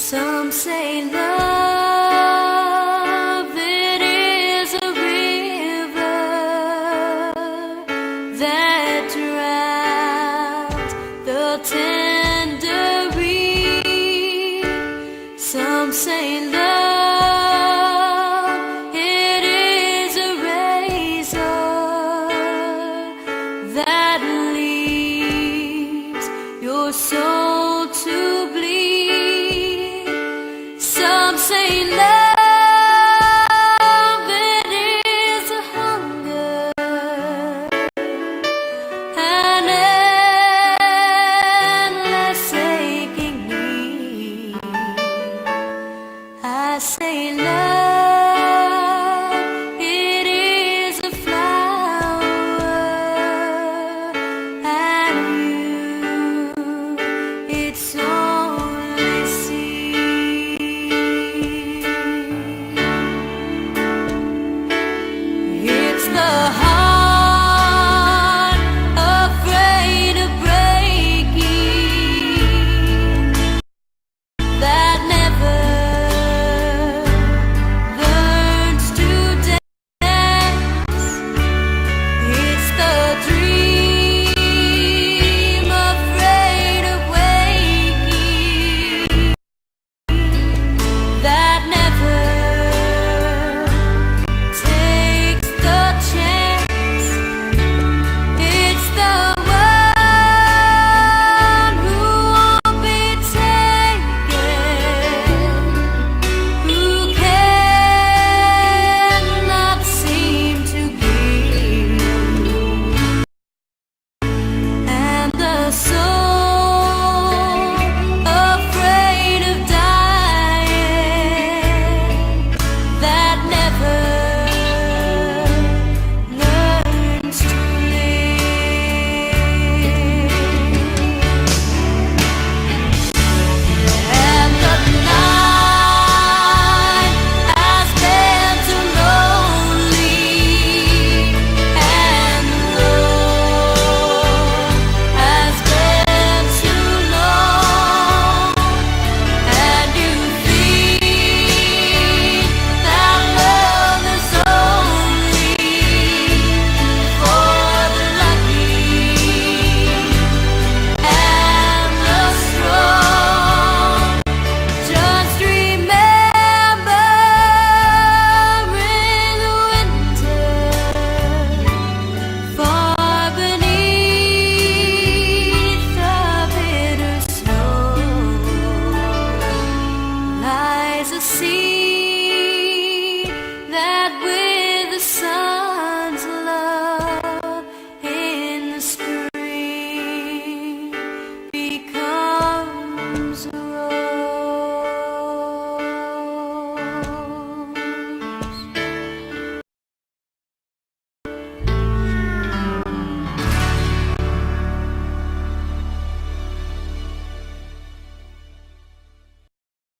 Some say love, it is a river that drowns the tender reed. Some say love, it is a razor that leaves your soul to bleed. Some say love, it is a hunger, an endless aching need. I say love, it is a flower, and you, it's only seed. It's the heart afraid of breaking that never learns to dance. It's the dream afraid of waking that never takes the chance. It's the one who won't be taken, who cannot seem to give, and the soul afraid of dying that never learns to live. And the night has been too lonely, and the road has been too long, and you feel that love is only for the lucky and the strong. Just remember in the winter, far beneath the bitter snow, lies a sea